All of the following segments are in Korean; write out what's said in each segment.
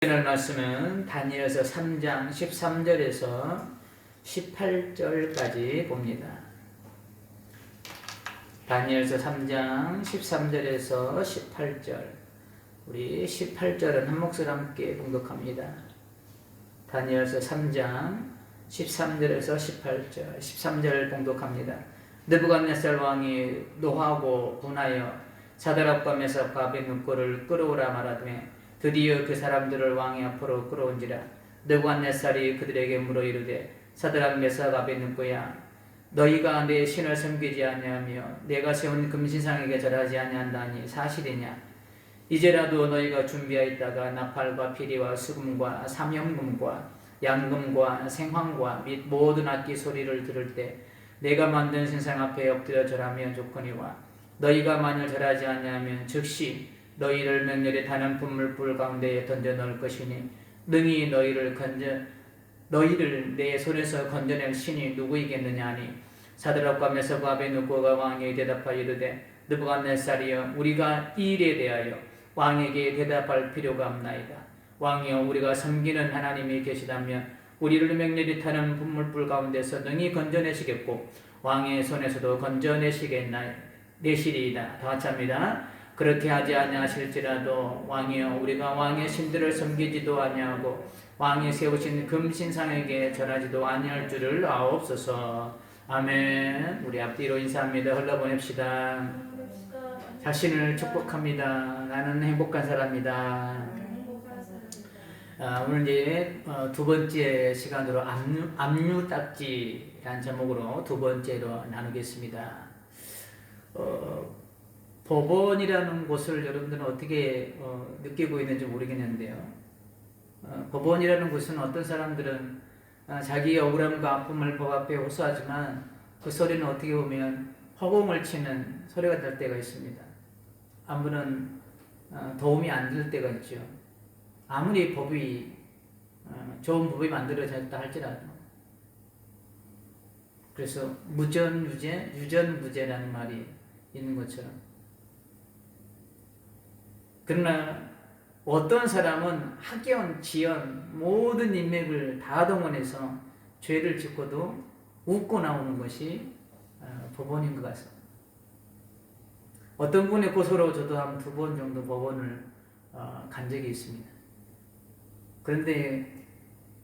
오늘 말씀은 다니엘서 3장 13절에서 18절까지 봅니다. 다니엘서 3장 13절에서 18절. 우리 18절은 한 목소리 함께 봉독합니다. 다니엘서 3장 13절에서 18절. 13절 봉독합니다. 느부갓네살 왕이 노하고 분하여 사드락과 메삭과 아벳느고를 끌어오라 말하되 드디어 그 사람들을 왕의 앞으로 끌어온지라. 느부갓네살이 그들에게 물어 이르되 사드락 메삭 아벳느고야, 너희가 내 신을 섬기지 아니하며 내가 세운 금신상에게 절하지 아니한다니 사실이냐? 이제라도 너희가 준비하였다가 나팔과 피리와 수금과 삼형금과 양금과 생황과 및 모든 악기 소리를 들을 때 내가 만든 신상 앞에 엎드려 절하면 좋거니와, 너희가 만일 절하지 아니하면 즉시 너희를 맹렬히 타는 분물불 가운데에 던져 넣을 것이니 능히 너희를 내 손에서 건져낼 신이 누구이겠느냐 하니, 사드락과 메삭과 아벳느고가 왕에게 대답하여 이르되 느부갓네살이여, 우리가 이 일에 대하여 왕에게 대답할 필요가 없나이다. 왕이여, 우리가 섬기는 하나님이 계시다면 우리를 맹렬히 타는 분물불 가운데서 능히 건져내시겠고 왕의 손에서도 건져내시리이다. 다 같이 합니다. 그렇게 하지 아니하실지라도 왕이여, 우리가 왕의 신들을 섬기지도 아니하고 왕이 세우신 금신상에게 절하지도 아니할 줄을 아옵소서. 아멘. 우리 앞뒤로 인사합니다. 흘러보냅시다. 자신을 축복합니다. 나는 행복한 사람이다. 오늘 이제 두 번째 시간으로 압류딱지라는 제목으로 두 번째로 나누겠습니다. 법원이라는 곳을 여러분들은 어떻게 느끼고 있는지 모르겠는데요. 법원이라는 곳은 어떤 사람들은 자기의 억울함과 아픔을 법 앞에 호소하지만 그 소리는 어떻게 보면 허공을 치는 소리가 될 때가 있습니다. 아무런 도움이 안 될 때가 있죠. 아무리 법이 좋은 법이 만들어졌다 할지라도. 그래서 무전유죄, 유전무죄라는 말이 있는 것처럼. 그러나 어떤 사람은 학연, 지연, 모든 인맥을 다 동원해서 죄를 짓고도 웃고 나오는 것이 법원인 것 같습니다. 어떤 분의 고소로 저도 한 2번 정도 법원을 간 적이 있습니다. 그런데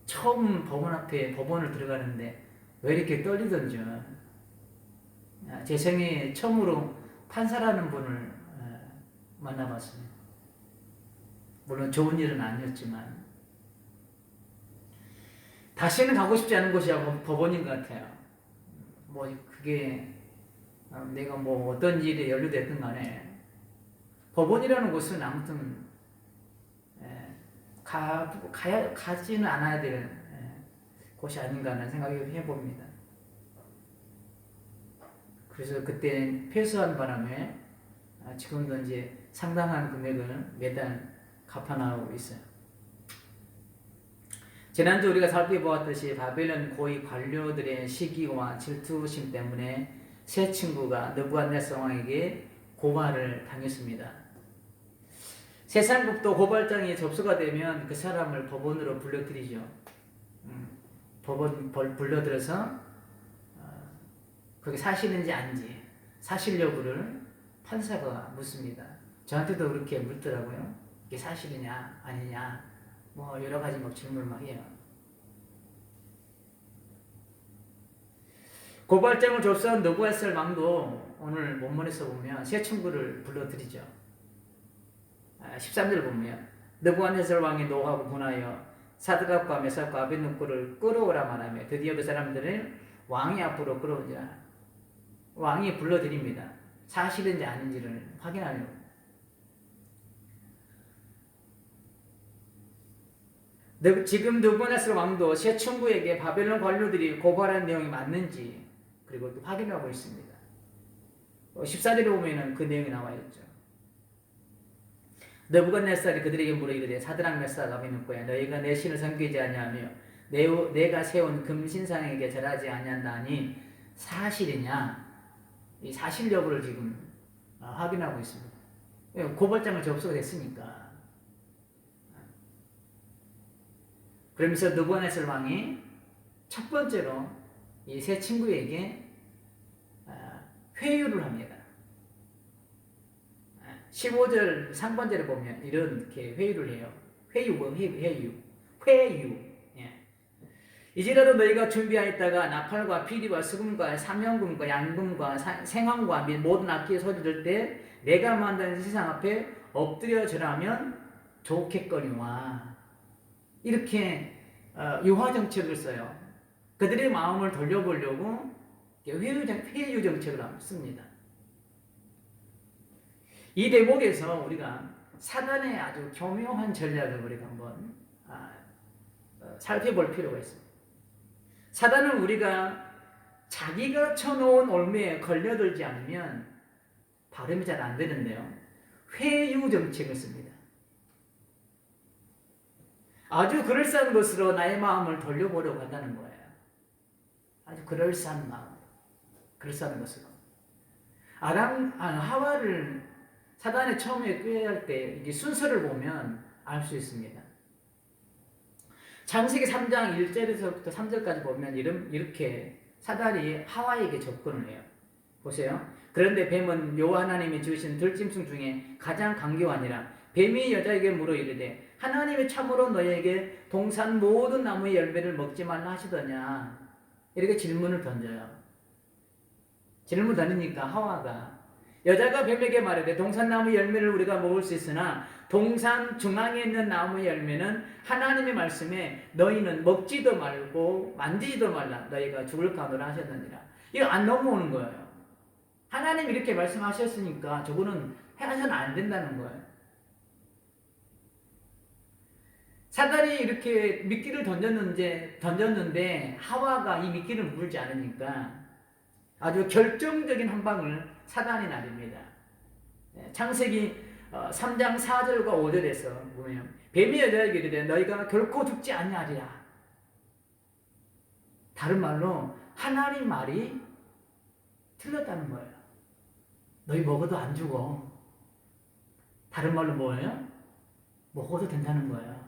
처음 법원 앞에 법원을 들어가는데 왜 이렇게 떨리던지, 제 생에 처음으로 판사라는 분을 만나봤습니다. 물론 좋은 일은 아니었지만 다시는 가고 싶지 않은 곳이 법원인 것 같아요. 뭐 그게 내가 뭐 어떤 일에 연루됐든 간에 법원이라는 곳은 아무튼 가지는 않아야 될 곳이 아닌가 하는 생각을 해봅니다. 그래서 그때 패소한 바람에 지금도 이제 상당한 금액을 매달 갚아나가고 있어요. 지난주 우리가 살펴보았듯이 바벨론 고위 관료들의 시기와 질투심 때문에 세 친구가 느부갓네살 왕에게 고발을 당했습니다. 세상법도 고발장이 접수가 되면 그 사람을 법원으로 불러들이죠. 법원 불러들여서 그게 사실인지 아닌지 사실 여부를 판사가 묻습니다. 저한테도 그렇게 묻더라고요. 이게 사실이냐 아니냐 뭐 여러 가지 막 질문을 막 해요. 고발장을 접수한 느부갓네살 왕도 오늘 본문에서 보면 세 친구를 불러들이죠. 13절 보면 느부갓네살 왕이 노하고 분하여 사드락과 메삭과 아벳느고를 끌어오라 말하며 드디어 그 사람들을 왕의 앞으로 끌어오니라. 왕이 불러드립니다. 사실인지 아닌지를 확인하려고. 지금 느부갓네살 왕도 세 친구에게 바벨론 관료들이 고발한 내용이 맞는지 그리고 또 확인하고 있습니다. 14절에 보면 그 내용이 나와 있죠. 느부갓네살이 그들에게 물어 이르되 사드락 메삭 아벳느고야, 너희가 내 신을 섬기지 아니하며 내가 세운 금신상에게 절하지 아니한다니 사실이냐? 이 사실 여부를 지금 확인하고 있습니다. 고발장을 접수가 됐으니까 그러면서 느부갓네살 왕이 첫 번째로 이 세 친구에게 회유를 합니다. 15절 상반절에 보면 이렇게 회유를 해요. 회유. 예. 이제라도 너희가 준비하였다가 나팔과 피리와 수금과 사명금과 양금과 생황과 및 모든 악기의 소리 들 때 내가 만든 세상 앞에 엎드려 절하면 좋겠거니와. 이렇게 유화 정책을 써요. 그들의 마음을 돌려보려고 회유 정책을 씁니다. 이 대목에서 우리가 사단의 아주 교묘한 전략을 우리가 한번 살펴볼 필요가 있습니다. 사단은 우리가 자기가 쳐놓은 올무에 걸려들지 않으면 발음이 잘 안 되는데요. 회유 정책을 씁니다. 아주 그럴싸한 것으로 나의 마음을 돌려보려고 한다는 거예요. 아주 그럴싸한 마음, 그럴싸한 것으로. 하와를 사단이 처음에 꾀할 때 이게 순서를 보면 알 수 있습니다. 창세기 3장 1절에서부터 3절까지 보면 이렇게 사단이 하와에게 접근을 해요. 보세요. 그런데 뱀은 여호와 하나님이 지으신 들짐승 중에 가장 강교하니라. 뱀이 여자에게 물어 이르되 하나님이 참으로 너희에게 동산 모든 나무의 열매를 먹지 말라 하시더냐. 이렇게 질문을 던져요. 질문 던지니까 하와가 여자가 뱀에게 말하되 동산나무 열매를 우리가 먹을 수 있으나 동산 중앙에 있는 나무의 열매는 하나님의 말씀에 너희는 먹지도 말고 만지지도 말라 너희가 죽을 가노라 하셨느니라. 이거 안 넘어오는 거예요. 하나님 이렇게 말씀하셨으니까 저거는 해서는 안 된다는 거예요. 사단이 이렇게 미끼를 던졌는데 하와가 이 미끼를 물지 않으니까 아주 결정적인 한 방을 사단이 날립니다. 창세기 3장 4절과 5절에서 보면 뱀이 여자에게 이르되 너희가 결코 죽지 아니하리라. 다른 말로 하나님 말이 틀렸다는 거예요. 너희 먹어도 안 죽어. 다른 말로 뭐예요? 먹어도 된다는 거예요.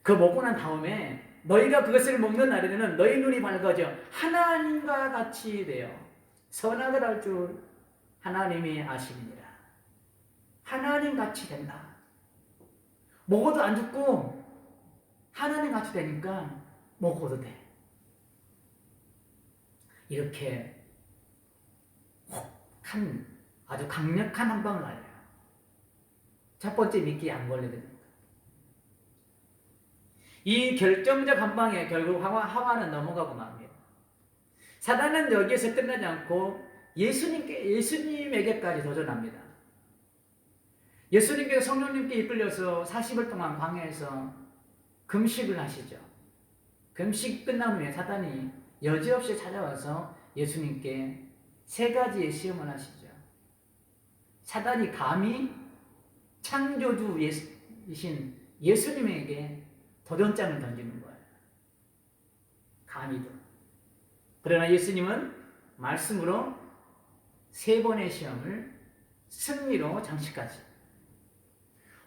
그 먹고 난 다음에 너희가 그것을 먹는 날에는 너희 눈이 밝아져 하나님과 같이 되어 선악을 알 줄 하나님이 아시느니라. 하나님 같이 된다. 먹어도 안 죽고 하나님 같이 되니까 먹어도 돼. 이렇게 아주 강력한 한 방을 알려요. 첫 번째 미끼에 안 걸려듭니다. 이 결정적 한 방에 결국 하와는 넘어가고 맙니다. 사단은 여기에서 끝나지 않고 예수님에게까지 도전합니다. 예수님께서 성령님께 이끌려서 40일 동안 광야에서 금식을 하시죠. 금식 끝난 후에 사단이 여지없이 찾아와서 예수님께 세 가지의 시험을 하시죠. 사단이 감히 창조주이신 예수님에게 도전장을 던지는 거예요. 감히도. 그러나 예수님은 말씀으로 세 번의 시험을 승리로 장식하지.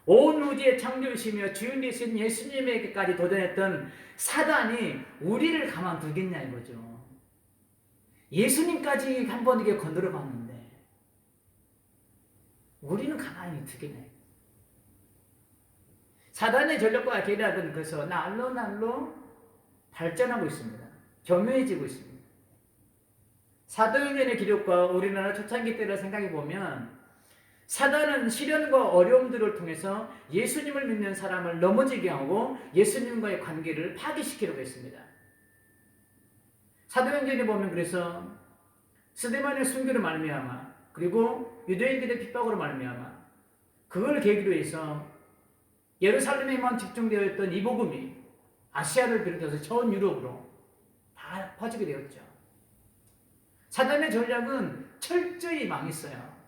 온 우주의 창조주시며 주인 되신 예수님에게까지 도전했던 사단이 우리를 가만두겠냐 이거죠. 예수님까지 한 번 이게 건드려 봤는데 우리는 가만히 두겠냐. 사단의 전략과 계략은 그래서 날로 발전하고 있습니다. 교묘해지고 있습니다. 사도행전의 기록과 우리나라 초창기 때를 생각해 보면 사단은 시련과 어려움들을 통해서 예수님을 믿는 사람을 넘어지게 하고 예수님과의 관계를 파괴시키려고 했습니다. 사도행전에 보면 그래서 스데반의 순교로 말미암아 그리고 유대인들의 핍박으로 말미암아 그걸 계기로 해서 예루살렘에만 집중되어 있던 이 복음이 아시아를 비롯해서 전 유럽으로 다 퍼지게 되었죠. 사단의 전략은 철저히 망했어요.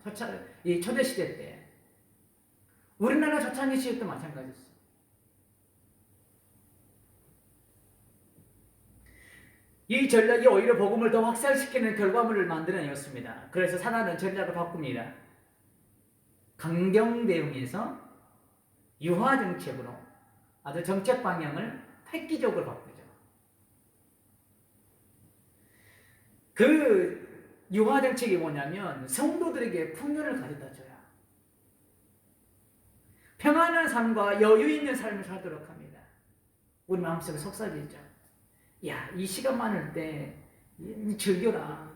이 초대시대 때. 우리나라 초창기 시대도 마찬가지였어요. 이 전략이 오히려 복음을 더 확산시키는 결과물을 만들어내었습니다. 그래서 사단은 전략을 바꿉니다. 강경 대응에서 유화 정책으로 아주 정책 방향을 획기적으로 바꾸죠. 그 유화 정책이 뭐냐면 성도들에게 풍요를 가져다 줘요. 평안한 삶과 여유 있는 삶을 살도록 합니다. 우리 마음속에 속삭이죠. 야, 이 시간 많을 때 즐겨라.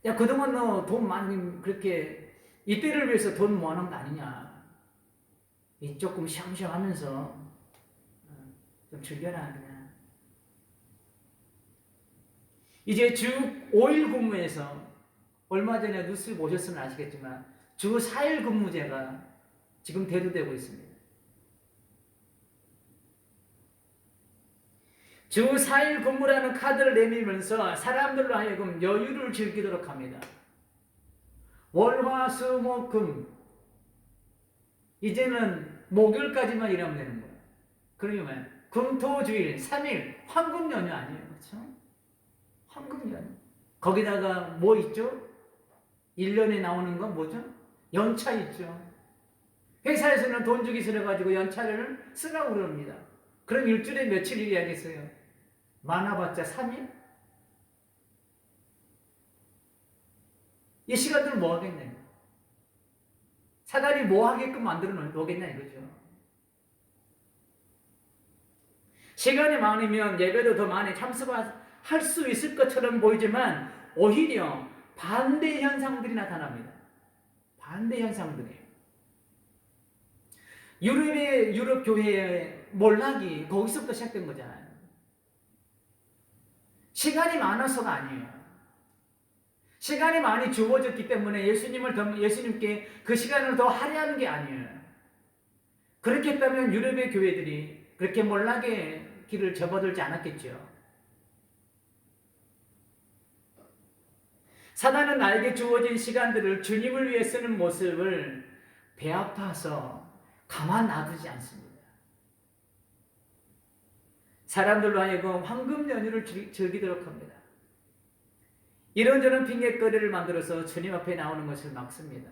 야, 그동안 너 돈 많이 그렇게 이때를 위해서 돈 모아놓은 거 아니냐. 조금 샤무샤무 하면서 좀 즐겨라 그냥. 이제 주 5일 근무에서 얼마 전에 뉴스 보셨으면 아시겠지만 주 4일 근무제가 지금 대두되고 있습니다. 주 4일 근무라는 카드를 내밀면서 사람들로 하여금 여유를 즐기도록 합니다. 월화수목금 이제는 목요일까지만 일하면 되는 거예요. 그러면 금토주일 3일 황금 연휴 아니에요. 그렇죠? 황금 연휴. 거기다가 뭐 있죠? 1년에 나오는 건 뭐죠? 연차 있죠. 회사에서는 돈 주기 싫어가지고 연차를 쓰라고 그럽니다. 그럼 일주일에 며칠 일해야겠어요? 많아봤자 3일? 이 시간들 뭐 하겠냐? 사단이 뭐 하게끔 만들어 놓겠냐 이거죠. 시간이 많으면 예배도 더 많이 참석할 수 있을 것처럼 보이지만 오히려 반대 현상들이 나타납니다. 반대 현상들이. 유럽 교회의 몰락이 거기서부터 시작된 거잖아요. 시간이 많아서가 아니에요. 시간이 많이 주어졌기 때문에 예수님께 그 시간을 더 할애하는 게 아니에요. 그렇게 했다면 유럽의 교회들이 그렇게 몰락의 길을 접어들지 않았겠죠. 사단은 나에게 주어진 시간들을 주님을 위해 쓰는 모습을 배 아파서 가만 놔두지 않습니다. 사람들로 하여금 황금 연휴를 즐기도록 합니다. 이런저런 핑계거리를 만들어서 주님 앞에 나오는 것을 막습니다.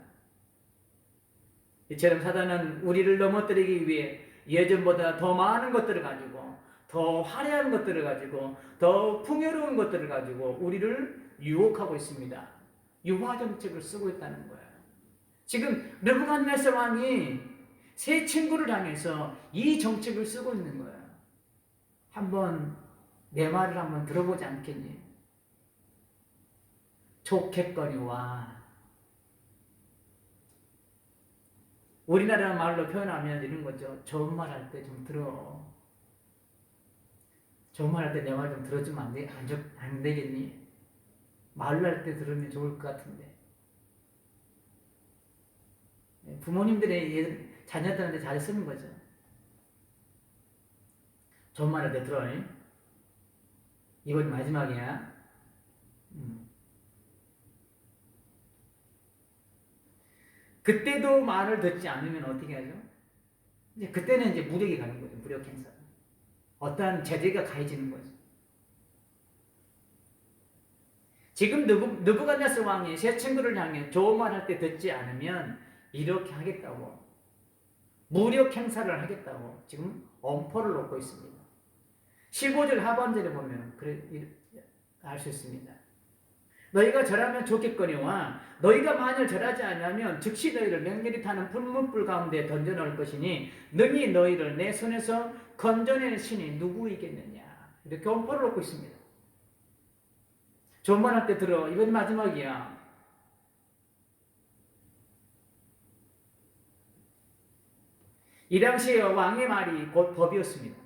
이처럼 사단은 우리를 넘어뜨리기 위해 예전보다 더 많은 것들을 가지고 더 화려한 것들을 가지고 더 풍요로운 것들을 가지고 우리를 유혹하고 있습니다. 유화 정책을 쓰고 있다는 거예요. 지금 느부갓네살 왕이 세 친구를 향해서 이 정책을 쓰고 있는 거예요. 한번 내 말을 한번 들어보지 않겠니? 좋겠거니와 우리나라 말로 표현하면 이런 거죠. 좋은 말 할 때 좀 들어. 좋은 말 할 때 내 말 좀 들어주면 안 되겠니? 말로 할 때 들으면 좋을 것 같은데. 부모님들의 자녀들한테 잘 쓰는 거죠. 좋은 말 할 때 들어. 이번 마지막이야. 그때도 말을 듣지 않으면 어떻게 하죠? 이제 그때는 이제 무력이 가는 거죠. 무력 행사. 어떠한 제재가 가해지는 거죠. 지금 느부갓네살 왕이 세 친구를 향해 좋은 말 할 때 듣지 않으면 이렇게 하겠다고, 무력 행사를 하겠다고 지금 엄포를 놓고 있습니다. 15절 하반절에 보면 알 수 있습니다. 너희가 절하면 좋겠거니와 너희가 만일 절하지 않으면 즉시 너희를 맹렬히 타는 불문불 가운데 던져놓을 것이니 능히 너희를 내 손에서 건져낼 신이 누구이겠느냐. 이렇게 엄포를 놓고 있습니다. 좋은 말 할 때 들어. 이번 마지막이야. 이 당시에 왕의 말이 곧 법이었습니다.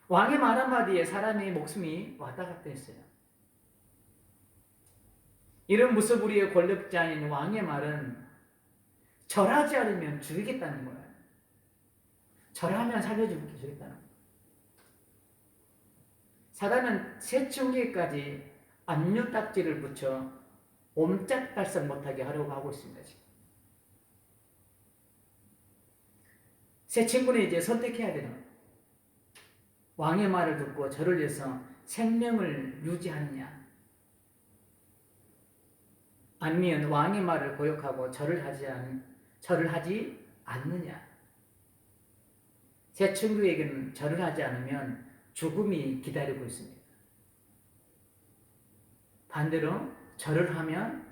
왕의 말 한마디에 사람의 목숨이 왔다 갔다 했어요. 이런 무소불위의 권력자인 왕의 말은 절하지 않으면 죽이겠다는 거예요. 절하면 살려주겠다는 거예요. 사단은 새충기까지 압류 딱지를 붙여 옴짝달싹 못하게 하려고 하고 있습니다. 지금. 새 친구는 이제 선택해야 되는 거예요. 왕의 말을 듣고 절을 해서 생명을 유지하느냐, 아니면 왕의 말을 고역하고 절을 하지 않느냐? 새 친구에게는 절을 하지 않으면 죽음이 기다리고 있습니다. 반대로 절을 하면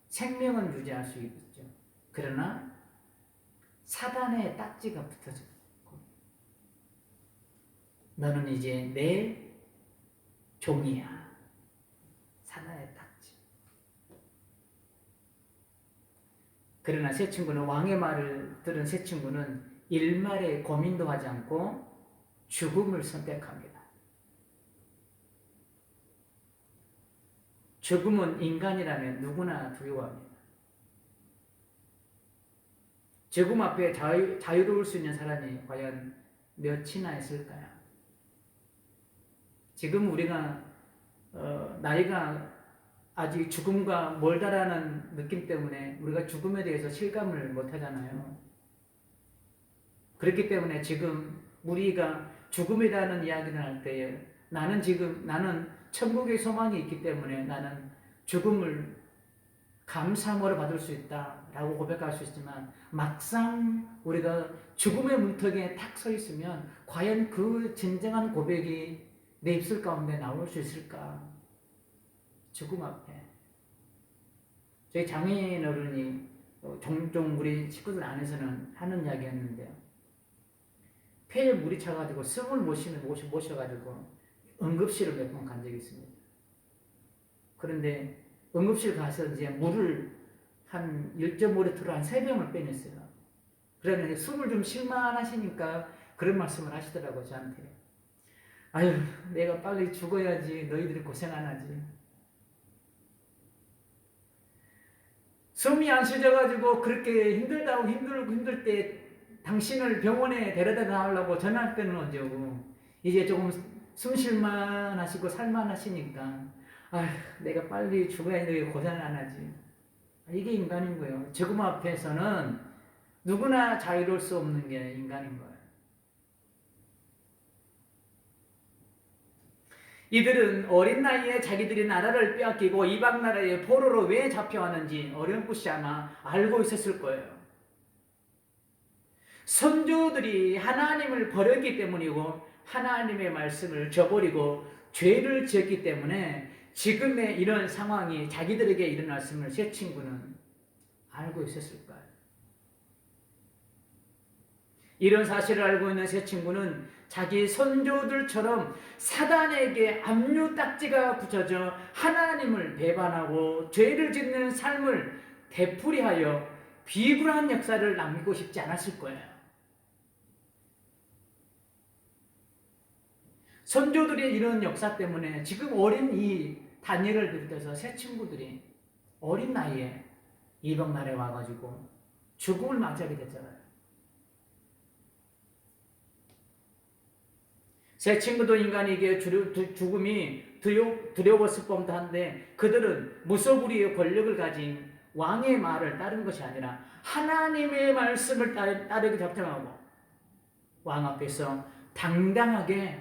생명은 유지할 수 있죠. 그러나 사단의 딱지가 붙어져. 너는 이제 내 종이야. 사단의 딱지. 그러나 새 친구는, 왕의 말을 들은 새 친구는 일말의 고민도 하지 않고 죽음을 선택합니다. 죽음은 인간이라면 누구나 두려워합니다. 죽음 앞에 자유로울 수 있는 사람이 과연 몇이나 있을까요? 지금 우리가 나이가 아직 죽음과 멀다라는 느낌 때문에 우리가 죽음에 대해서 실감을 못하잖아요. 그렇기 때문에 지금 우리가 죽음이라는 이야기를 할 때에 나는 천국의 소망이 있기 때문에 나는 죽음을 감사함으로 받을 수 있다라고 고백할 수 있지만, 막상 우리가 죽음의 문턱에 탁 서 있으면 과연 그 진정한 고백이 내 입술 가운데 나올 수 있을까? 죽음 앞에. 저희 장애인 어른이 종종 우리 식구들 안에서는 하는 이야기였는데요. 폐에 물이 차가지고 숨을 모셔가지고 응급실을 몇 번 간 적이 있습니다. 그런데 응급실 가서 이제 물을 한 1.5리터로 한 3병을 빼냈어요. 그러면 숨을 좀 쉴만하시니까 그런 말씀을 하시더라고요, 저한테. 아유, 내가 빨리 죽어야지 너희들이 고생 안 하지. 숨이 안 쉬져가지고 그렇게 힘들다고 힘들 때 당신을 병원에 데려다 나오려고 전화할 때는 언제 오고, 이제 조금 숨 쉴만 하시고 살만 하시니까 아휴, 내가 빨리 죽어야지 너희 고생 안 하지. 이게 인간인 거예요. 죽음 앞에서는 누구나 자유로울 수 없는 게 인간인 거예요. 이들은 어린 나이에 자기들이 나라를 빼앗기고 이방 나라의 포로로 왜 잡혀왔는지 어렴풋이 아마 알고 있었을 거예요. 선조들이 하나님을 버렸기 때문이고 하나님의 말씀을 저버리고 죄를 지었기 때문에 지금의 이런 상황이 자기들에게 일어났음을 새 친구는 알고 있었을 거예요. 이런 사실을 알고 있는 새 친구는 자기 선조들처럼 사단에게 압류 딱지가 붙여져 하나님을 배반하고 죄를 짓는 삶을 되풀이하여 비굴한 역사를 남기고 싶지 않았을 거예요. 선조들의 이런 역사 때문에 지금 어린 이 다니엘을 비롯해서 새 친구들이 어린 나이에 이방 나라에 와가지고 죽음을 맞이하게 됐잖아요. 새 친구도 인간에게 죽음이 두려웠을 법도 한데 그들은 무소불위의 권력을 가진 왕의 말을 따른 것이 아니라 하나님의 말씀을 따르기 작정하고 왕 앞에서 당당하게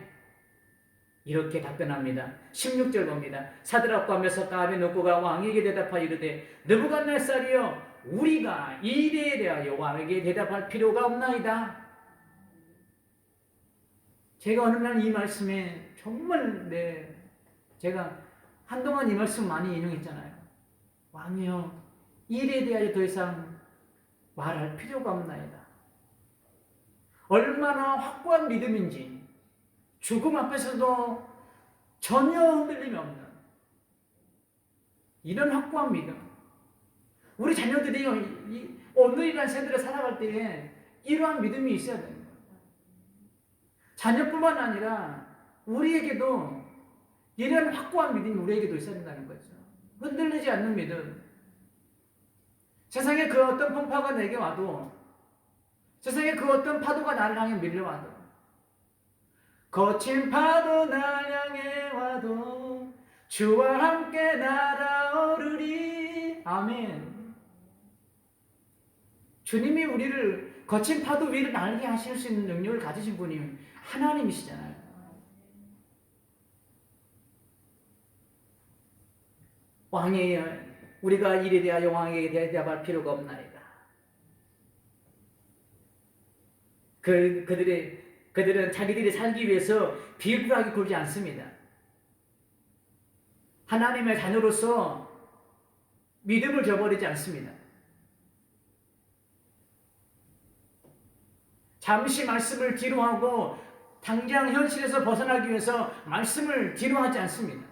이렇게 답변합니다. 16절 봅니다. 사드락과 메삭과 아벤노고가 왕에게 대답하여 이르되 느부갓네살이여, 우리가 이 일에 대하여 왕에게 대답할 필요가 없나이다. 제가 어느 날 이 말씀에 정말 제가 한동안 이 말씀 많이 인용했잖아요. 왕이여, 이 일에 대하여 더 이상 말할 필요가 없나이다. 얼마나 확고한 믿음인지, 죽음 앞에서도 전혀 흔들림이 없는 이런 확고한 믿음. 우리 자녀들이 오늘이란 세대를 살아갈 때에 이러한 믿음이 있어야 됩니다. 자녀뿐만 아니라 우리에게도 이런 확고한 믿음이 우리에게도 있어야 된다는 거죠. 흔들리지 않는 믿음. 세상에 그 어떤 풍파가 내게 와도, 세상에 그 어떤 파도가 나를 향해 밀려와도, 거친 파도 날 향해 와도 주와 함께 날아오르리. 아멘. 주님이 우리를 거친 파도 위를 날게 하실 수 있는 능력을 가지신 분이 하나님이시잖아요. 왕이여, 우리가 일에 대하여 왕에게 대답할 필요가 없나이다. 그들은 자기들이 살기 위해서 비굴하게 굴지 않습니다. 하나님의 자녀로서 믿음을 저버리지 않습니다. 잠시 말씀을 뒤로하고 당장 현실에서 벗어나기 위해서 말씀을 뒤로하지 않습니다.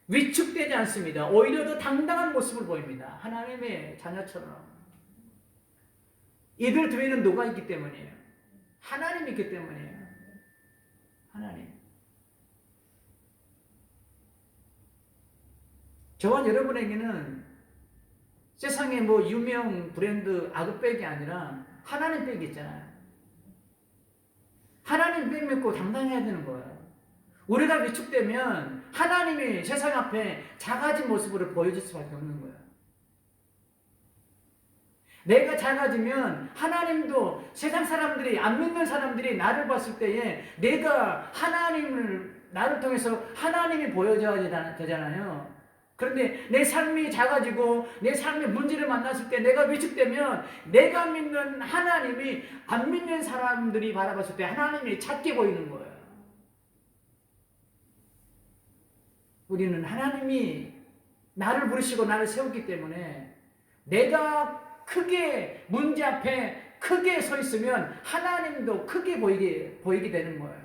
위축되지 않습니다. 오히려 더 당당한 모습을 보입니다. 하나님의 자녀처럼. 이들 뒤에는 누가 있기 때문이에요? 하나님이 있기 때문이에요. 하나님. 저와 여러분에게는 세상에 뭐 유명 브랜드 아그백이 아니라 하나님 백이 있잖아요. 하나님 백 믿고 당당해야 되는 거예요. 우리가 위축되면 하나님이 세상 앞에 작아진 모습으로 보여줄 수밖에 없는 거예요. 내가 작아지면 하나님도 세상 사람들이, 안 믿는 사람들이 나를 봤을 때에 내가 하나님을, 나를 통해서 하나님이 보여줘야 되잖아요. 그런데 내 삶이 작아지고 내 삶의 문제를 만났을 때 내가 위축되면 내가 믿는 하나님이 안 믿는 사람들이 바라봤을 때 하나님이 작게 보이는 거예요. 우리는 하나님이 나를 부르시고 나를 세웠기 때문에 내가 크게 문제 앞에 크게 서 있으면 하나님도 크게 보이게 되는 거예요.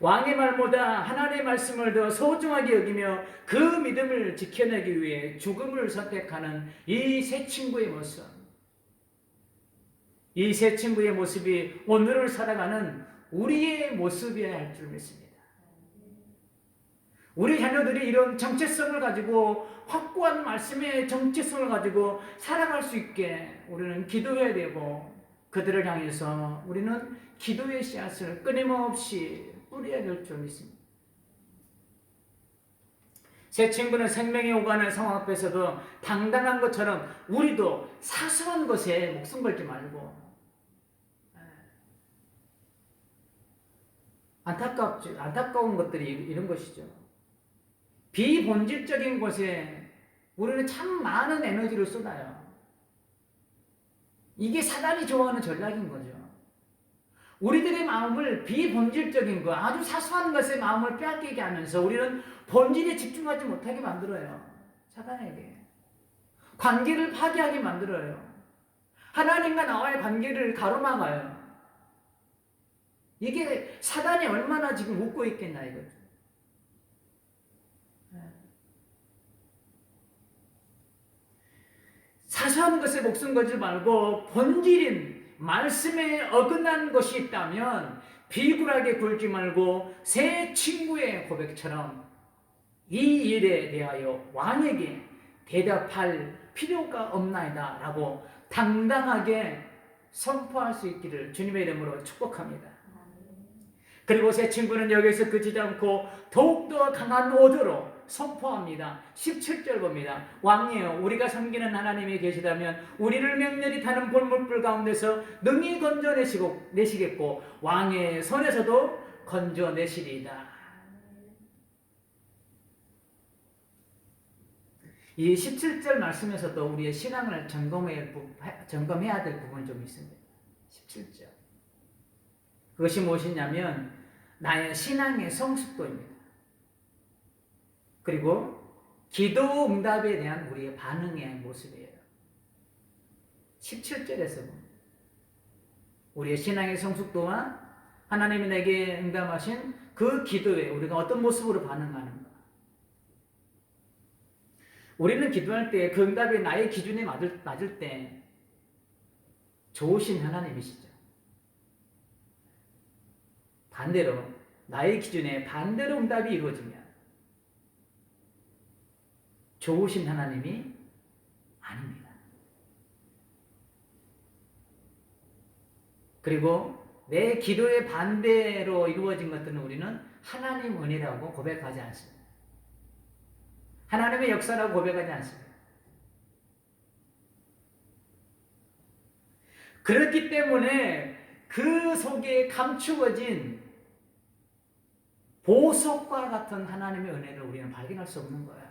왕의 말보다 하나님의 말씀을 더 소중하게 여기며 그 믿음을 지켜내기 위해 죽음을 선택하는 이 세 친구의 모습. 이 세 친구의 모습이 오늘을 살아가는 우리의 모습이어야 할 줄 믿습니다. 우리 자녀들이 이런 정체성을 가지고 확고한 말씀의 정체성을 가지고 살아갈 수 있게 우리는 기도해야 되고 그들을 향해서 우리는 기도의 씨앗을 끊임없이 뿌려야 될 줄 믿습니다. 새 친구는 생명이 오가는 상황 앞에서도 당당한 것처럼 우리도 사소한 것에 목숨 걸지 말고 안타까운 것들이 이런 것이죠. 비본질적인 것에 우리는 참 많은 에너지를 쏟아요. 이게 사단이 좋아하는 전략인 거죠. 우리들의 마음을 비본질적인 것, 아주 사소한 것에 마음을 빼앗기게 하면서 우리는 본질에 집중하지 못하게 만들어요. 사단에게. 관계를 파괴하게 만들어요. 하나님과 나와의 관계를 가로막아요. 이게 사단이 얼마나 지금 웃고 있겠나 이거죠. 사소한 것에 목숨 걸지 말고 본질인 말씀에 어긋난 것이 있다면 비굴하게 굴지 말고 새 친구의 고백처럼 이 일에 대하여 왕에게 대답할 필요가 없나이다 라고 당당하게 선포할 수 있기를 주님의 이름으로 축복합니다. 그리고 새 친구는 여기서 그치지 않고 더욱더 강한 오더로 선포합니다. 17절 봅니다. 왕이여, 우리가 섬기는 하나님이 계시다면 우리를 맹렬히 타는 볼물불 가운데서 능히 건져내시겠고 왕의 손에서도 건져내시리이다. 이 17절 말씀에서도 우리의 신앙을 점검해야 될 부분이 좀 있습니다. 17절. 그것이 무엇이냐면 나의 신앙의 성숙도입니다. 그리고 기도 응답에 대한 우리의 반응의 모습이에요. 17절에서 봅니다. 우리의 신앙의 성숙도와 하나님이 내게 응답하신 그 기도에 우리가 어떤 모습으로 반응하는가. 우리는 기도할 때 그 응답이 나의 기준에 맞을 때 좋으신 하나님이시죠. 반대로 나의 기준에 반대로 응답이 이루어지면 좋으신 하나님이 아닙니다. 그리고 내 기도의 반대로 이루어진 것들은 우리는 하나님 은혜라고 고백하지 않습니다. 하나님의 역사라고 고백하지 않습니다. 그렇기 때문에 그 속에 감추어진 보석과 같은 하나님의 은혜를 우리는 발견할 수 없는 거예요.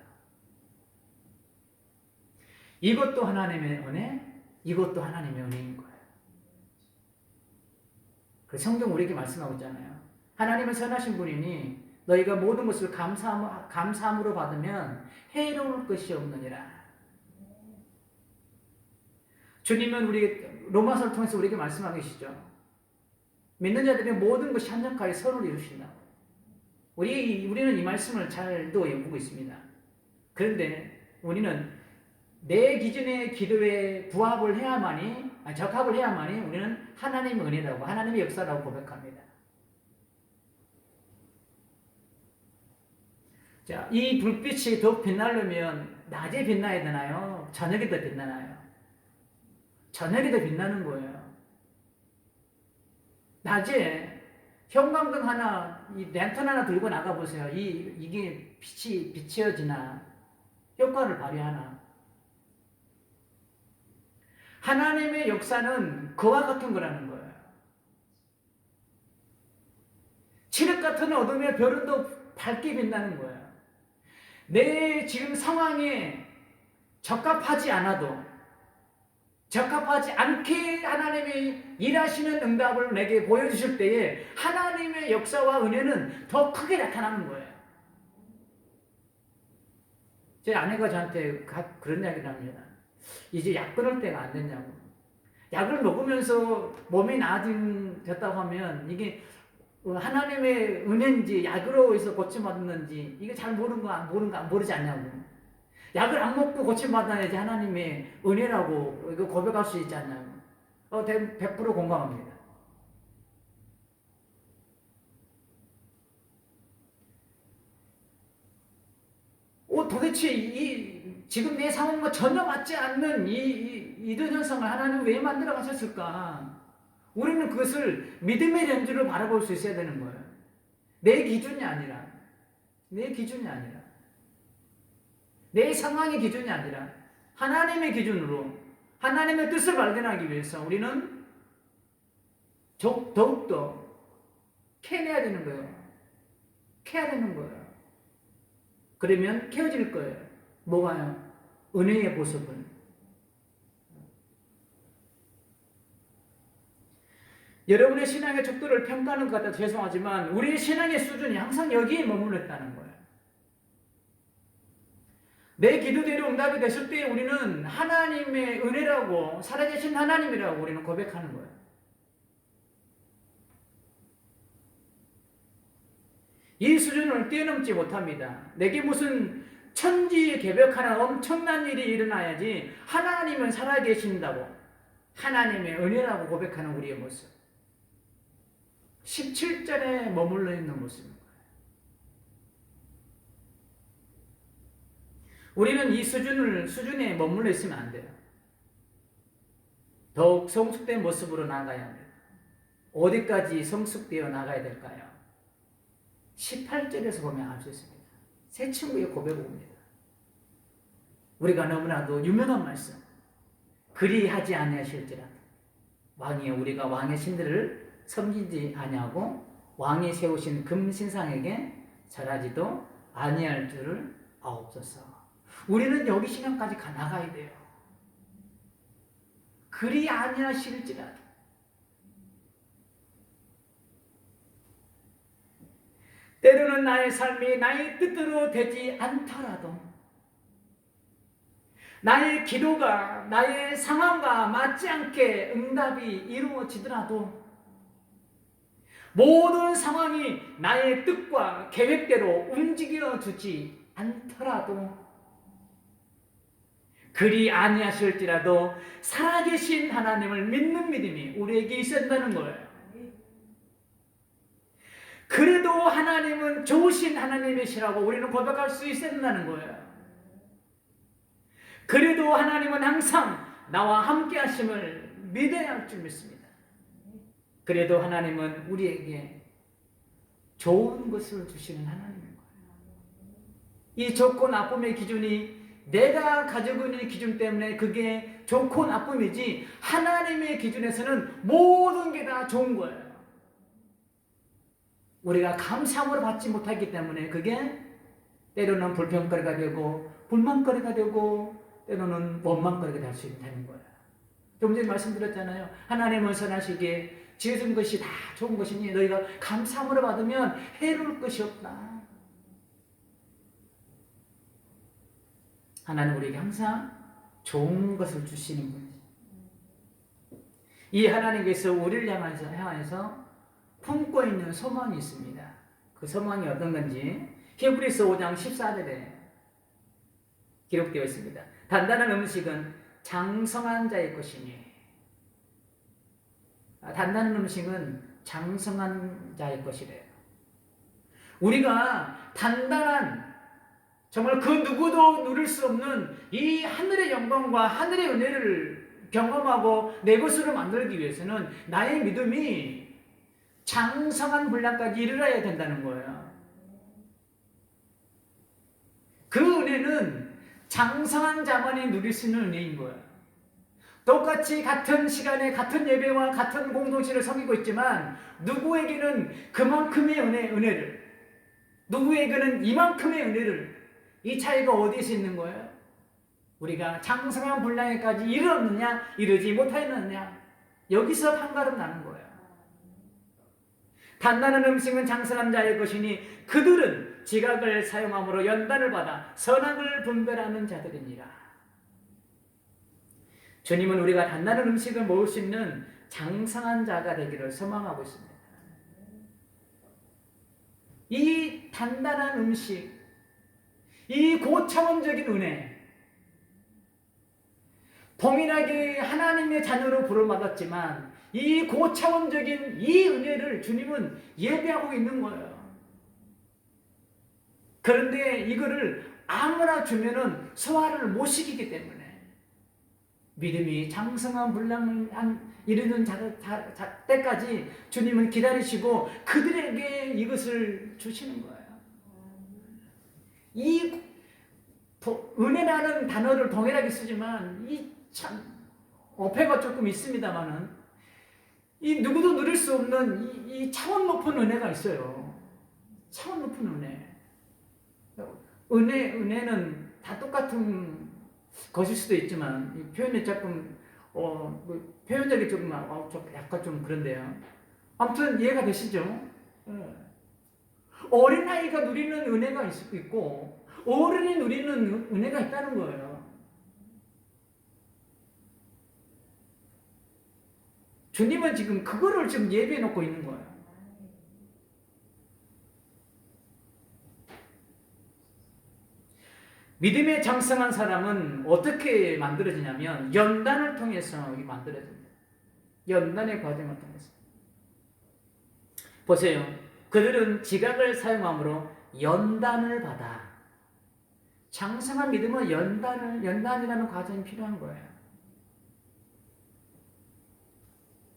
이것도 하나님의 은혜, 이것도 하나님의 은혜인 거예요. 그 성경 우리에게 말씀하고 있잖아요. 하나님은 선하신 분이니 너희가 모든 것을 감사함으로 받으면 해로울 것이 없느니라. 주님은 우리 로마서를 통해서 우리에게 말씀하고 계시죠. 믿는 자들의 모든 것이 한적하게 선을 이루신다고. 우리는 이 말씀을 잘도 외우고 있습니다. 그런데 우리는 내 기준의 기도에 부합을 해야만이, 적합을 해야만이 우리는 하나님의 은혜라고, 하나님의 역사라고 고백합니다. 자, 이 불빛이 더욱 빛나려면 낮에 빛나야 되나요? 저녁에 더 빛나나요? 저녁에 더 빛나는 거예요. 낮에 형광등 하나, 이 랜턴 하나 들고 나가보세요. 이게 빛이 비춰지나? 효과를 발휘하나? 하나님의 역사는 그와 같은 거라는 거예요. 칠흑 같은 어둠의 별은 더 밝게 빛나는 거예요. 내 지금 상황에 적합하지 않게 하나님이 일하시는 응답을 내게 보여주실 때에 하나님의 역사와 은혜는 더 크게 나타나는 거예요. 제 아내가 저한테 그런 이야기를 합니다. 이제 약 끊을 때가 안 됐냐고. 약을 먹으면서 몸이 나아졌다고 하면 이게 하나님의 은혜인지 약으로 해서 고침받았는지 이게 잘 모르지 않냐고. 약을 안 먹고 고침받아야지 하나님의 은혜라고 이거 고백할 수 있지 않냐고. 100% 공감합니다. 도대체 지금 내 상황과 전혀 맞지 않는 이런 현상을 하나님 왜 만들어 가셨을까? 우리는 그것을 믿음의 렌즈로 바라볼 수 있어야 되는 거예요. 내 기준이 아니라, 내 상황의 기준이 아니라 하나님의 기준으로 하나님의 뜻을 발견하기 위해서 우리는 더욱더 캐내야 되는 거예요. 캐야 되는 거예요. 그러면 캐어질 거예요. 뭐가요? 은혜의 보석을. 여러분의 신앙의 척도를 평가하는 것 같아서 죄송하지만 우리의 신앙의 수준이 항상 여기에 머물렀다는 거예요. 내 기도대로 응답이 됐을 때 우리는 하나님의 은혜라고, 살아계신 하나님이라고 우리는 고백하는 거예요. 이 수준을 뛰어넘지 못합니다. 내게 무슨 천지개벽하는 엄청난 일이 일어나야지 하나님은 살아계신다고, 하나님의 은혜라고 고백하는 우리의 모습. 17절에 머물러 있는 모습입니다. 우리는 이 수준에 머물러 있으면 안 돼요. 더욱 성숙된 모습으로 나가야 합니다. 어디까지 성숙되어 나가야 될까요? 18절에서 보면 알 수 있습니다. 새 친구의 고백을 봅니다. 우리가 너무나도 유명한 말씀. 그리하지 아니하실지라도 왕이여 우리가 왕의 신들을 섬기지 아니하고 왕이 세우신 금신상에게 절하지도 아니할 줄을 아옵소서. 우리는 여기 신앙까지 나가야 돼요. 그리 아니하실지라도. 때로는 나의 삶이 나의 뜻대로 되지 않더라도, 나의 기도가 나의 상황과 맞지 않게 응답이 이루어지더라도, 모든 상황이 나의 뜻과 계획대로 움직여주지 않더라도, 그리 아니하실지라도 살아계신 하나님을 믿는 믿음이 우리에게 있어야 한다는 거예요. 그래도 하나님은 좋으신 하나님이시라고 우리는 고백할 수 있어야 된다는 거예요. 그래도 하나님은 항상 나와 함께 하심을 믿어야 할 줄 믿습니다. 그래도 하나님은 우리에게 좋은 것을 주시는 하나님인 거예요. 이 좋고 나쁨의 기준이 내가 가지고 있는 기준 때문에 그게 좋고 나쁨이지, 하나님의 기준에서는 모든 게 다 좋은 거예요. 우리가 감사함으로 받지 못하기 때문에 그게 때로는 불평거리가 되고 불만거리가 되고 때로는 원망거리게 될 수 있다는 거야. 좀 전에 말씀드렸잖아요. 하나님은 선하시기에 지어준 것이 다 좋은 것이니 너희가 감사함으로 받으면 해로울 것이 없다. 하나님 우리에게 항상 좋은 것을 주시는 분이죠. 이 하나님께서 우리를 향해서 품고 있는 소망이 있습니다. 그 소망이 어떤 건지 히브리서 5장 14절에 기록되어 있습니다. 단단한 음식은 장성한 자의 것이니, 단단한 음식은 장성한 자의 것이래요. 우리가 단단한, 정말 그 누구도 누릴 수 없는 이 하늘의 영광과 하늘의 은혜를 경험하고 내 것으로 만들기 위해서는 나의 믿음이 장성한 분량까지 이르러야 된다는 거예요. 그 은혜는 장성한 자만이 누릴 수 있는 은혜인 거예요. 똑같이 같은 시간에 같은 예배와 같은 공동체를 섬기고 있지만 누구에게는 그만큼의 은혜를, 누구에게는 이만큼의 은혜를, 이 차이가 어디서 있는 거예요? 우리가 장성한 분량에까지 이르렀느냐 이르지 못하였느냐, 여기서 판가름 나는 거예요. 단단한 음식은 장성한 자의 것이니 그들은 지각을 사용함으로 연단을 받아 선악을 분별하는 자들이니라. 주님은 우리가 단단한 음식을 먹을 수 있는 장성한 자가 되기를 소망하고 있습니다. 이 단단한 음식, 이 고차원적인 은혜, 동일하게 하나님의 자녀로 부름받았지만 이 고차원적인 이 은혜를 주님은 예배하고 있는 거예요. 그런데 이거를 아무나 주면은 소화를 못 시키기 때문에 믿음이 장성한 분량을 이르는 때까지 주님은 기다리시고 그들에게 이것을 주시는 거예요. 이 은혜라는 단어를 동일하게 쓰지만 이 참 어폐가 조금 있습니다만은 이 누구도 누릴 수 없는 이 차원 높은 은혜가 있어요. 차원 높은 은혜. 은혜는 다 똑같은 것일 수도 있지만 이 표현이 조금 표현력이 조금 약간 좀 그런데요. 아무튼 이해가 되시죠? 어린아이가 누리는 은혜가 있고 어른이 누리는 은혜가 있다는 거예요. 주님은 지금 그거를 지금 예배해 놓고 있는 거예요. 믿음의 장성한 사람은 어떻게 만들어지냐면 연단을 통해서 만들어집니다. 연단의 과정을 통해서. 보세요. 그들은 지각을 사용함으로 연단을 받아. 장성한 믿음은 연단이라는 과정이 필요한 거예요.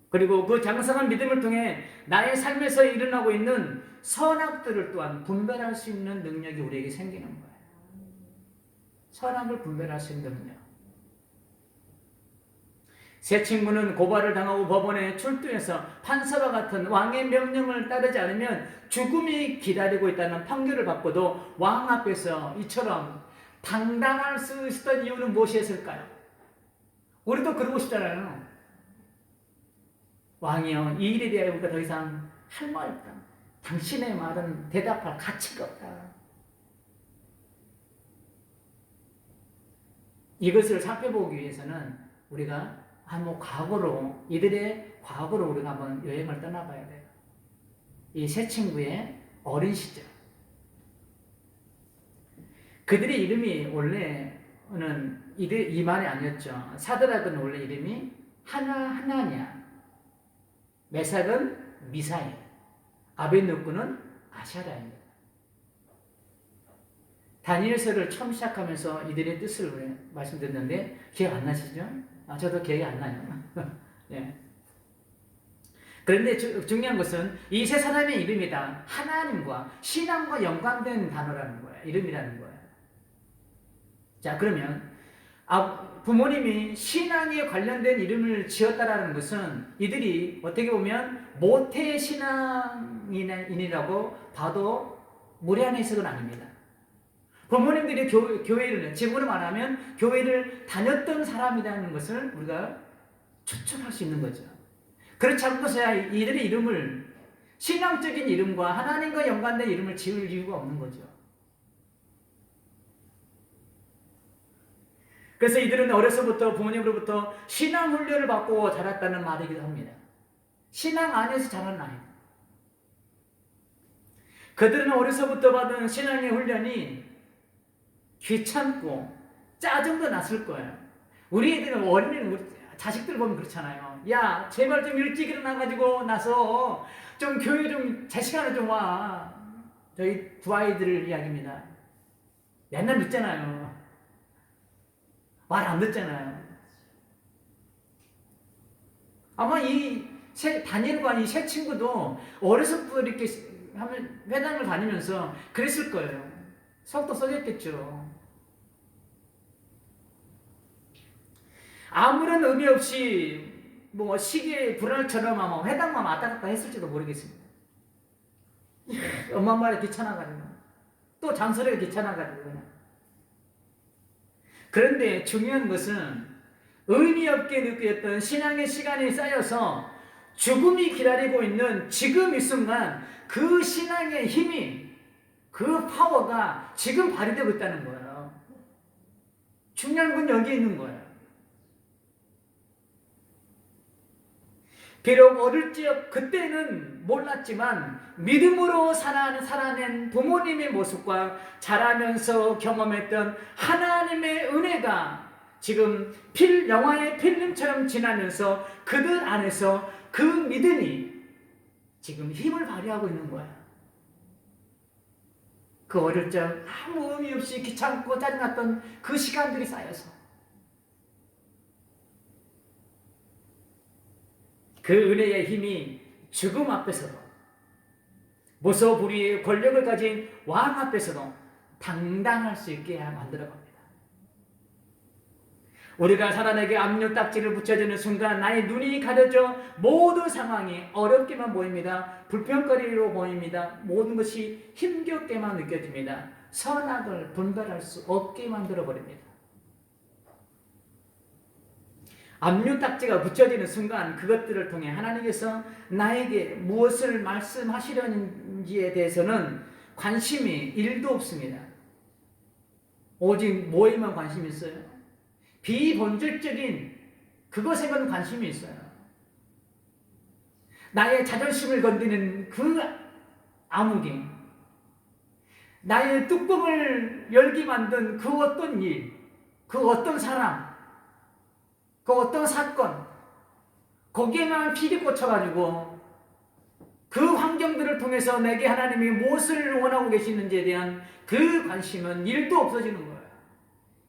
그리고 그 장성한 믿음을 통해 나의 삶에서 일어나고 있는 선악들을 또한 분별할 수 있는 능력이 우리에게 생기는 거예요. 선악을 분별할 수 있는 능력. 세 친구는 고발을 당하고 법원에 출두해서 판사와 같은 왕의 명령을 따르지 않으면 죽음이 기다리고 있다는 판결을 받고도 왕 앞에서 이처럼 당당할 수 있었던 이유는 무엇이었을까요? 우리도 그러고 싶잖아요. 왕이여, 이 일에 대하여 우리가 더 이상 할 말 없다. 당신의 말은 대답할 가치가 없다. 이것을 살펴보기 위해서는 우리가 한번 이들의 과거로 우리가 한번 여행을 떠나봐야 돼요. 이 세 친구의 어린 시절. 그들의 이름이 원래는 이만이 아니었죠. 사드락은 원래 이름이 하나냐, 메삭은 미사엘, 아벳느고는 아샤라입니다. 다니엘서를 처음 시작하면서 이들의 뜻을 말씀드렸는데 기억 안 나시죠? 저도 기억이 안 나요. 네. 그런데 중요한 것은 이 세 사람의 이름이 다 하나님과 신앙과 연관된 단어라는 거예요. 이름이라는 거예요. 자, 그러면 부모님이 신앙에 관련된 이름을 지었다라는 것은 이들이 어떻게 보면 모태 신앙인이라고 봐도 무례한 해석은 아닙니다. 부모님들이 교회를, 지금으로 말하면 교회를 다녔던 사람이라는 것을 우리가 추측할 수 있는 거죠. 그렇지 않고서야 이들의 이름을, 신앙적인 이름과 하나님과 연관된 이름을 지을 이유가 없는 거죠. 그래서 이들은 어려서부터 부모님으로부터 신앙 훈련을 받고 자랐다는 말이기도 합니다. 신앙 안에서 자란 아이. 그들은 어려서부터 받은 신앙의 훈련이 귀찮고 짜증도 났을 거예요. 우리 애들은 어린이는 우리 자식들 보면 그렇잖아요. 야, 제발 좀 일찍 일어나가지고 나서 좀 교회 좀 제 시간에 좀 와. 저희 두 아이들 이야기입니다. 맨날 늦잖아요. 말 안 듣잖아요. 아마 다니엘과 이 세 친구도 어려서부터 이렇게 하면 회당을 다니면서 그랬을 거예요. 속도 썩였겠죠. 아무런 의미 없이 뭐 시계 불알처럼 아마 회당만 왔다 갔다 했을지도 모르겠습니다. 엄마 말에 귀찮아가지고 또 잔소리가 귀찮아가지고 그냥. 그런데 중요한 것은 의미 없게 느꼈던 신앙의 시간이 쌓여서 죽음이 기다리고 있는 지금 이 순간 그 신앙의 힘이, 그 파워가 지금 발휘되고 있다는 거예요. 중요한 건 여기 있는 거예요. 비록 어릴 적 그때는 몰랐지만 믿음으로 살아낸 부모님의 모습과 자라면서 경험했던 하나님의 은혜가 지금 영화의 필름처럼 지나면서 그들 안에서 그 믿음이 지금 힘을 발휘하고 있는 거야. 그 어릴 적 아무 의미 없이 귀찮고 짜증났던 그 시간들이 쌓여서 그 은혜의 힘이 죽음 앞에서도 무소불위의 권력을 가진 왕 앞에서도 당당할 수 있게 만들어 갑니다. 우리가 사단에게 압류딱지를 붙여주는 순간 나의 눈이 가려져 모든 상황이 어렵게만 보입니다. 불평거리로 보입니다. 모든 것이 힘겹게만 느껴집니다. 선악을 분별할 수 없게 만들어 버립니다. 압류딱지가 붙여지는 순간 그것들을 통해 하나님께서 나에게 무엇을 말씀하시려는지에 대해서는 관심이 1도 없습니다. 오직 뭐에만 관심이 있어요? 비본질적인 그것에만 관심이 있어요. 나의 자존심을 건드리는 그 암흑이, 나의 뚜껑을 열게 만든 그 어떤 일, 그 어떤 사람, 그 어떤 사건, 거기에만 피리 꽂혀가지고 그 환경들을 통해서 내게 하나님이 무엇을 원하고 계시는지에 대한 그 관심은 1도 없어지는 거예요.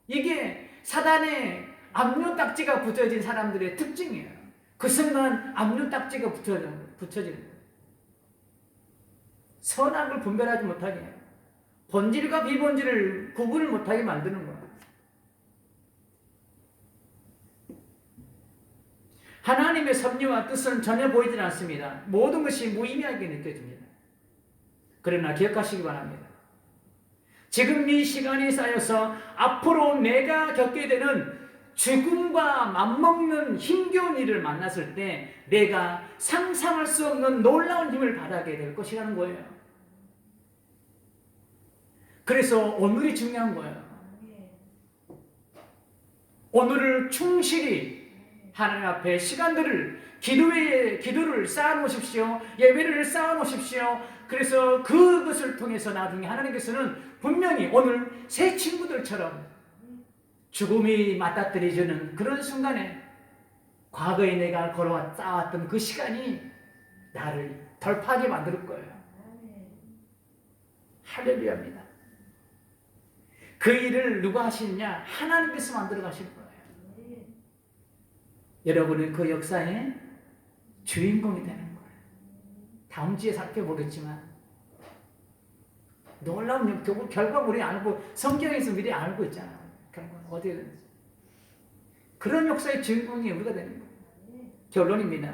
이게 사단의 압류딱지가 붙여진 사람들의 특징이에요. 그 순간 압류딱지가 붙여지는 거예요. 선악을 분별하지 못하게 해요. 본질과 비본질을 구분을 못하게 만드는 거예요. 하나님의 섭리와 뜻은 전혀 보이질 않습니다. 모든 것이 무의미하게 느껴집니다. 그러나 기억하시기 바랍니다. 지금 이 시간이 쌓여서 앞으로 내가 겪게 되는 죽음과 맞먹는 힘겨운 일을 만났을 때 내가 상상할 수 없는 놀라운 힘을 발하게 될 것이라는 거예요. 그래서 오늘이 중요한 거예요. 오늘을 충실히 하나님 앞에 시간들을 기도를 쌓아놓으십시오. 예배를 쌓아놓으십시오. 그래서 그것을 통해서 나중에 하나님께서는 분명히 오늘 새 친구들처럼 죽음이 맞닥뜨려지는 그런 순간에 과거에 내가 쌓아왔던 그 시간이 나를 덜파하게 만들 거예요. 할렐루야입니다. 그 일을 누가 하시느냐? 하나님께서 만들어 가실 거예요. 여러분은 그 역사의 주인공이 되는 거예요. 다음 주에 살펴보겠지만 놀라운 결과물이 알고 성경에서 미리 알고 있잖아요. 결과 어디든지 그런 역사의 주인공이 우리가 되는 거예요. 결론입니다.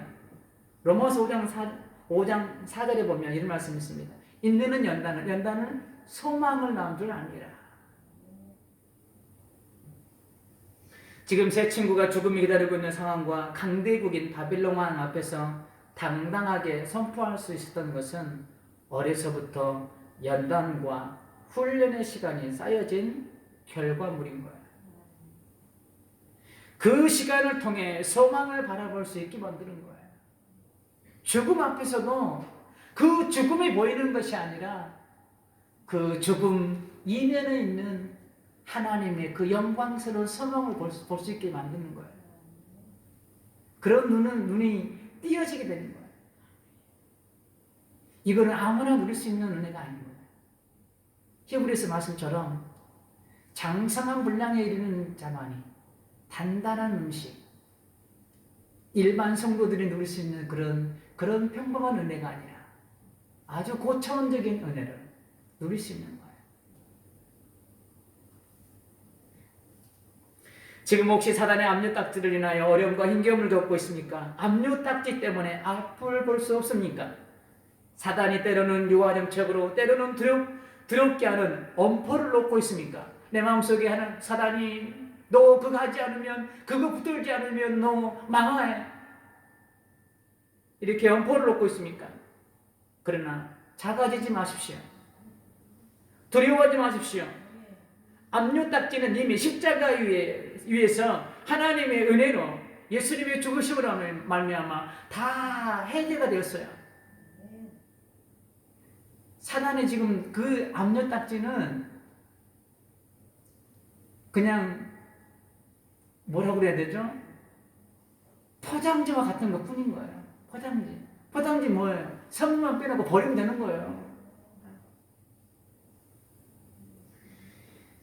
로마서 5장 4절에 보면 이런 말씀이 있습니다. 인내는 연단은 소망을 낳은 줄 아니라. 지금 새 친구가 죽음이 기다리고 있는 상황과 강대국인 바빌론 왕 앞에서 당당하게 선포할 수 있었던 것은 어려서부터 연단과 훈련의 시간이 쌓여진 결과물인 거예요. 그 시간을 통해 소망을 바라볼 수 있게 만드는 거예요. 죽음 앞에서도 그 죽음이 보이는 것이 아니라 그 죽음 이면에 있는 하나님의 그 영광스러운 소망을 볼 수 있게 만드는 거예요. 그런 눈이 띄어지게 되는 거예요. 이거는 아무나 누릴 수 있는 은혜가 아닌 거예요. 히브리서 말씀처럼 장성한 분량에 이르는 자만이 단단한 음식, 일반 성도들이 누릴 수 있는 그런 평범한 은혜가 아니라 아주 고차원적인 은혜를 누릴 수 있는 거예요. 지금 혹시 사단의 압류딱지를 인하여 어려움과 힘겨움을 겪고 있습니까? 압류딱지 때문에 앞을 볼 수 없습니까? 사단이 때로는 유화정책으로 때로는 두렵게 하는 엄포를 놓고 있습니까? 내 마음속에 하는 사단이 너 그거 하지 않으면, 그거 붙들지 않으면 너 망해, 이렇게 엄포를 놓고 있습니까? 그러나 작아지지 마십시오. 두려워하지 마십시오. 압류딱지는 이미 십자가 위에서 하나님의 은혜로 예수님의 죽으심으로 말미암아 다 해제가 되었어요. 사단의 지금 그 압류딱지는 그냥 뭐라고 그래야 되죠? 포장지와 같은 것 뿐인 거예요. 포장지 뭐예요? 성분만 빼놓고 버리면 되는 거예요.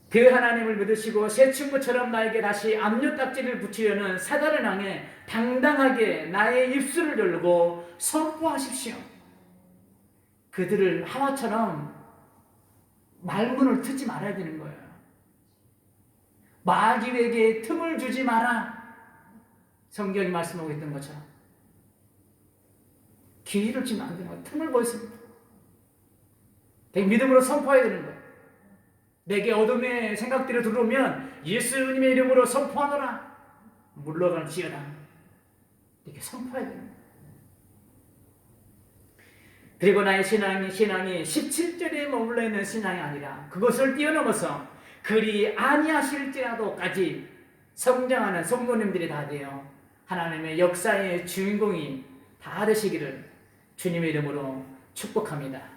그 하나님을 믿으시고 새 친구처럼 나에게 다시 압류딱지를 붙이려는 사단을 향해 당당하게 나의 입술을 열고 선포하십시오. 그들을 하와처럼 말문을 트지 말아야 되는 거예요. 마귀에게 틈을 주지 마라. 성경이 말씀하고 있던 것처럼 기회를 주면 안 되는 거예요. 틈을 보였습니다. 믿음으로 선포해야 되는 거예요. 내게 어둠의 생각들이 들어오면 예수님의 이름으로 선포하노라. 물러갈지어다. 이렇게 선포해야 되는 거예요. 그리고 나의 신앙이 17절에 머물러 있는 신앙이 아니라 그것을 뛰어넘어서 그리 아니하실지라도까지 성장하는 성도님들이 다 되어 하나님의 역사의 주인공이 다 되시기를 주님의 이름으로 축복합니다.